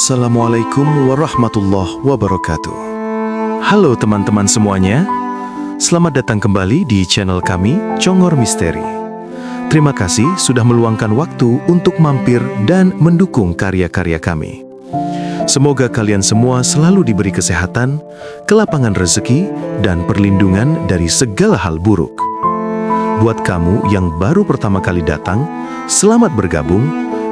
Assalamualaikum warahmatullahi wabarakatuh. Halo teman-teman semuanya, selamat datang kembali di channel kami, Congor Misteri. Terima kasih sudah meluangkan waktu untuk mampir dan mendukung karya-karya kami. Semoga kalian semua selalu diberi kesehatan, kelapangan rezeki, dan perlindungan dari segala hal buruk. Buat kamu yang baru pertama kali datang, selamat bergabung.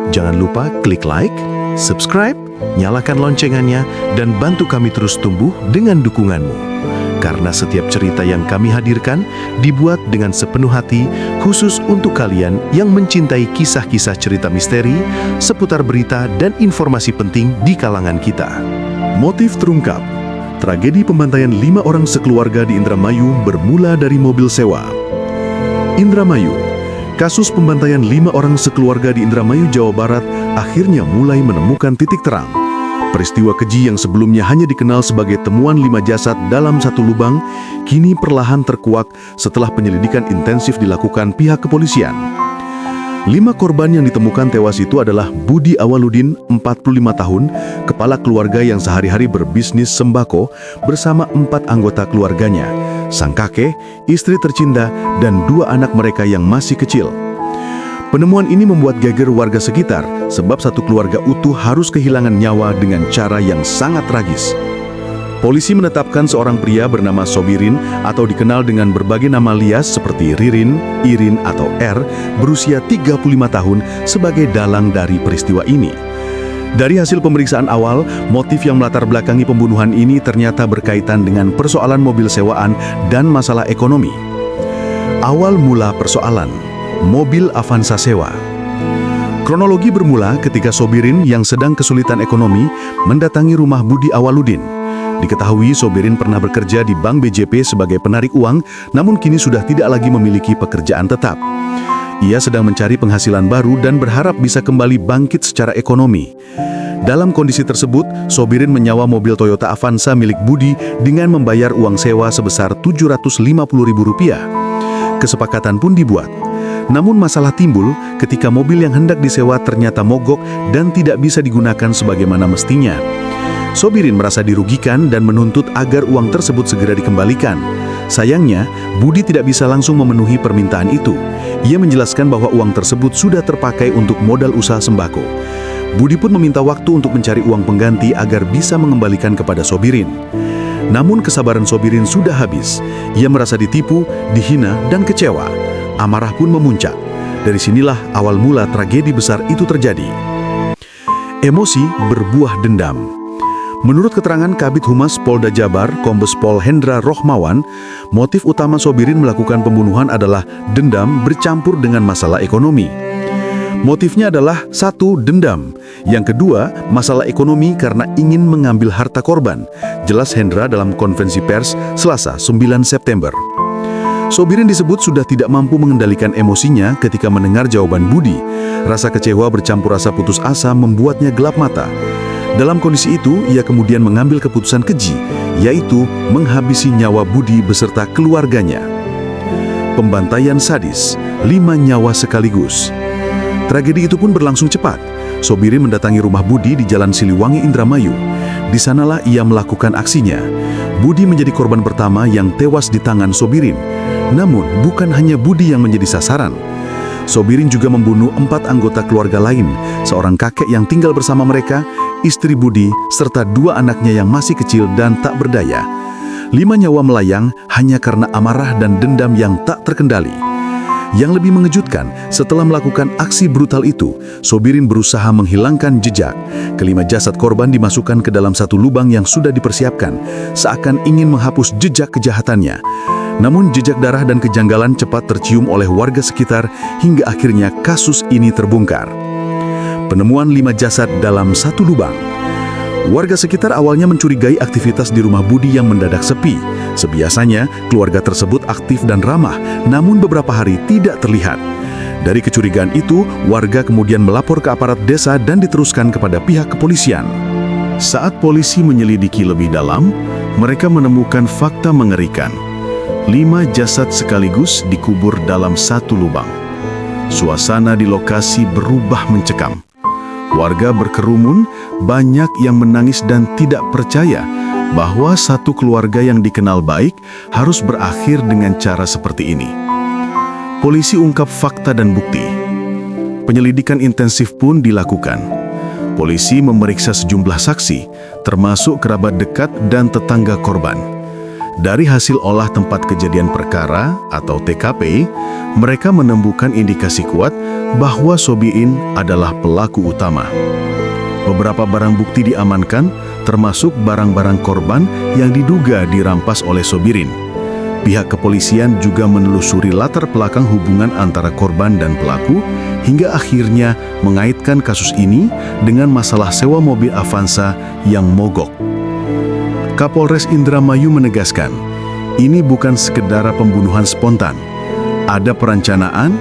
Jangan lupa klik like, subscribe, nyalakan loncengannya, dan bantu kami terus tumbuh dengan dukunganmu. Karena setiap cerita yang kami hadirkan dibuat dengan sepenuh hati khusus untuk kalian yang mencintai kisah-kisah cerita misteri, seputar berita dan informasi penting di kalangan kita. Motif terungkap. Tragedi pembantaian 5 orang sekeluarga di Indramayu bermula dari mobil sewa. Indramayu. Kasus pembantaian 5 orang sekeluarga di Indramayu, Jawa Barat akhirnya mulai menemukan titik terang. Peristiwa keji yang sebelumnya hanya dikenal sebagai temuan 5 jasad dalam satu lubang, kini perlahan terkuak setelah penyelidikan intensif dilakukan pihak kepolisian. 5 korban yang ditemukan tewas itu adalah Budi Awaludin, 45 tahun, kepala keluarga yang sehari-hari berbisnis sembako bersama 4 anggota keluarganya, sang kakek, istri tercinta, dan 2 anak mereka yang masih kecil. Penemuan ini membuat geger warga sekitar, sebab satu keluarga utuh harus kehilangan nyawa dengan cara yang sangat tragis. Polisi menetapkan seorang pria bernama Sobirin atau dikenal dengan berbagai nama lias seperti Ririn, Irin, atau R, berusia 35 tahun sebagai dalang dari peristiwa ini. Dari hasil pemeriksaan awal, motif yang melatar belakangi pembunuhan ini ternyata berkaitan dengan persoalan mobil sewaan dan masalah ekonomi. Awal mula persoalan mobil Avanza sewa. Kronologi bermula ketika Sobirin yang sedang kesulitan ekonomi mendatangi rumah Budi Awaludin. Diketahui Sobirin pernah bekerja di Bank BJP sebagai penarik uang, namun kini sudah tidak lagi memiliki pekerjaan tetap. Ia sedang mencari penghasilan baru dan berharap bisa kembali bangkit secara ekonomi. Dalam kondisi tersebut, Sobirin menyewa mobil Toyota Avanza milik Budi dengan membayar uang sewa sebesar Rp750.000. Kesepakatan pun dibuat. Namun masalah timbul ketika mobil yang hendak disewa ternyata mogok dan tidak bisa digunakan sebagaimana mestinya. Sobirin merasa dirugikan dan menuntut agar uang tersebut segera dikembalikan. Sayangnya, Budi tidak bisa langsung memenuhi permintaan itu. Ia menjelaskan bahwa uang tersebut sudah terpakai untuk modal usaha sembako. Budi pun meminta waktu untuk mencari uang pengganti agar bisa mengembalikan kepada Sobirin. Namun kesabaran Sobirin sudah habis. Ia merasa ditipu, dihina, dan kecewa. Amarah pun memuncak. Dari sinilah awal mula tragedi besar itu terjadi. Emosi berbuah dendam. Menurut keterangan Kabid Humas Polda Jabar, Kombes Pol Hendra Rohmawan, motif utama Sobirin melakukan pembunuhan adalah dendam bercampur dengan masalah ekonomi. Motifnya adalah 1. Dendam. Yang kedua, masalah ekonomi karena ingin mengambil harta korban. Jelas Hendra dalam konferensi pers Selasa 9 September. Sobirin disebut sudah tidak mampu mengendalikan emosinya ketika mendengar jawaban Budi. Rasa kecewa bercampur rasa putus asa membuatnya gelap mata. Dalam kondisi itu, ia kemudian mengambil keputusan keji, yaitu menghabisi nyawa Budi beserta keluarganya. Pembantaian sadis, 5 nyawa sekaligus. Tragedi itu pun berlangsung cepat. Sobirin mendatangi rumah Budi di Jalan Siliwangi, Indramayu. Di sanalah ia melakukan aksinya. Budi menjadi korban pertama yang tewas di tangan Sobirin. Namun, bukan hanya Budi yang menjadi sasaran. Sobirin juga membunuh 4 anggota keluarga lain, seorang kakek yang tinggal bersama mereka, istri Budi, serta 2 anaknya yang masih kecil dan tak berdaya. 5 nyawa melayang hanya karena amarah dan dendam yang tak terkendali. Yang lebih mengejutkan, setelah melakukan aksi brutal itu, Sobirin berusaha menghilangkan jejak. Kelima jasad korban dimasukkan ke dalam satu lubang yang sudah dipersiapkan, seakan ingin menghapus jejak kejahatannya. Namun jejak darah dan kejanggalan cepat tercium oleh warga sekitar hingga akhirnya kasus ini terbongkar. Penemuan 5 jasad dalam satu lubang. Warga sekitar awalnya mencurigai aktivitas di rumah Budi yang mendadak sepi. Sebiasanya, keluarga tersebut aktif dan ramah, namun beberapa hari tidak terlihat. Dari kecurigaan itu, warga kemudian melapor ke aparat desa dan diteruskan kepada pihak kepolisian. Saat polisi menyelidiki lebih dalam, mereka menemukan fakta mengerikan. 5 jasad sekaligus dikubur dalam satu lubang. Suasana di lokasi berubah mencekam. Warga berkerumun, banyak yang menangis dan tidak percaya bahwa satu keluarga yang dikenal baik harus berakhir dengan cara seperti ini. Polisi ungkap fakta dan bukti. Penyelidikan intensif pun dilakukan. Polisi memeriksa sejumlah saksi, termasuk kerabat dekat dan tetangga korban. Dari hasil olah tempat kejadian perkara atau TKP, mereka menemukan indikasi kuat bahwa Sobirin adalah pelaku utama. Beberapa barang bukti diamankan, termasuk barang-barang korban yang diduga dirampas oleh Sobirin. Pihak kepolisian juga menelusuri latar belakang hubungan antara korban dan pelaku, hingga akhirnya mengaitkan kasus ini dengan masalah sewa mobil Avanza yang mogok. Kapolres Indramayu menegaskan, ini bukan sekedar pembunuhan spontan. Ada perencanaan,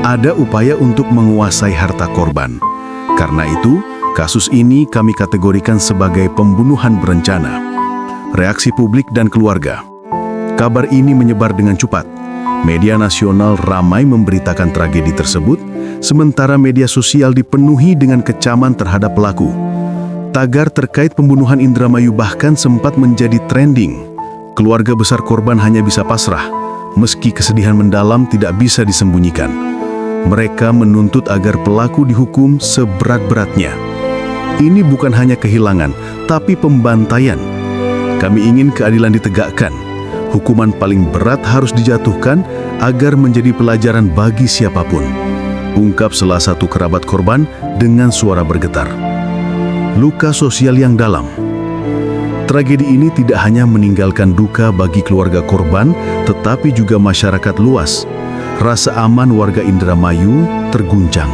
ada upaya untuk menguasai harta korban. Karena itu, kasus ini kami kategorikan sebagai pembunuhan berencana. Reaksi publik dan keluarga. Kabar ini menyebar dengan cepat. Media nasional ramai memberitakan tragedi tersebut, sementara media sosial dipenuhi dengan kecaman terhadap pelaku. Tagar terkait pembunuhan Indramayu bahkan sempat menjadi trending. Keluarga besar korban hanya bisa pasrah, meski kesedihan mendalam tidak bisa disembunyikan. Mereka menuntut agar pelaku dihukum seberat-beratnya. Ini bukan hanya kehilangan, tapi pembantaian. Kami ingin keadilan ditegakkan. Hukuman paling berat harus dijatuhkan agar menjadi pelajaran bagi siapapun. Ungkap salah satu kerabat korban dengan suara bergetar. Luka sosial yang dalam. Tragedi ini tidak hanya meninggalkan duka bagi keluarga korban, tetapi juga masyarakat luas. Rasa aman warga Indramayu terguncang.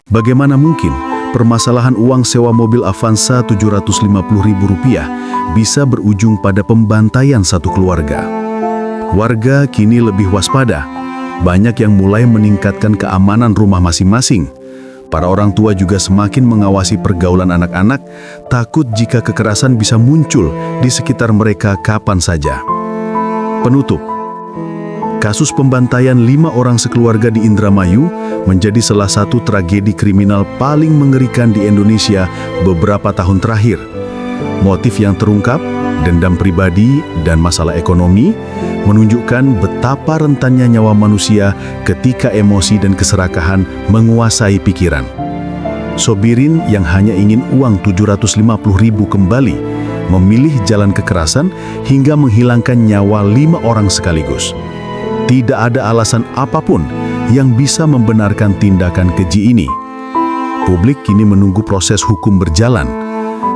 Bagaimana mungkin permasalahan uang sewa mobil Avanza Rp750.000 bisa berujung pada pembantaian satu keluarga? Warga kini lebih waspada. Banyak yang mulai meningkatkan keamanan rumah masing-masing. Para orang tua juga semakin mengawasi pergaulan anak-anak, takut jika kekerasan bisa muncul di sekitar mereka kapan saja. Penutup. Kasus pembantaian 5 orang sekeluarga di Indramayu menjadi salah satu tragedi kriminal paling mengerikan di Indonesia beberapa tahun terakhir. Motif yang terungkap, dendam pribadi dan masalah ekonomi, menunjukkan betapa rentannya nyawa manusia ketika emosi dan keserakahan menguasai pikiran. Sobirin yang hanya ingin uang Rp750.000 kembali, memilih jalan kekerasan hingga menghilangkan nyawa 5 orang sekaligus. Tidak ada alasan apapun yang bisa membenarkan tindakan keji ini. Publik kini menunggu proses hukum berjalan.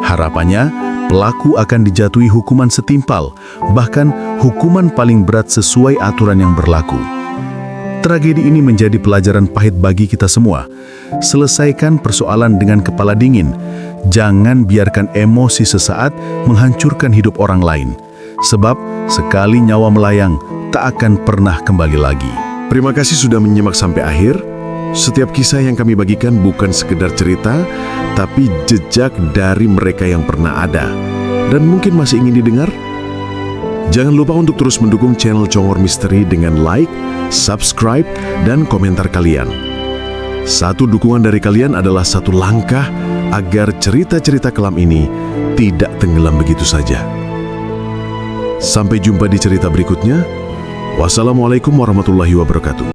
Harapannya, pelaku akan dijatuhi hukuman setimpal, bahkan hukuman paling berat sesuai aturan yang berlaku. Tragedi ini menjadi pelajaran pahit bagi kita semua. Selesaikan persoalan dengan kepala dingin. Jangan biarkan emosi sesaat menghancurkan hidup orang lain. Sebab, sekali nyawa melayang, tak akan pernah kembali lagi. Terima kasih sudah menyimak sampai akhir. Setiap kisah yang kami bagikan bukan sekedar cerita, tapi jejak dari mereka yang pernah ada dan mungkin masih ingin didengar. Jangan lupa untuk terus mendukung channel Congor Misteri dengan like, subscribe, dan komentar kalian. Satu dukungan dari kalian adalah satu langkah agar cerita-cerita kelam ini tidak tenggelam begitu saja. Sampai jumpa di cerita berikutnya. Wassalamualaikum warahmatullahi wabarakatuh.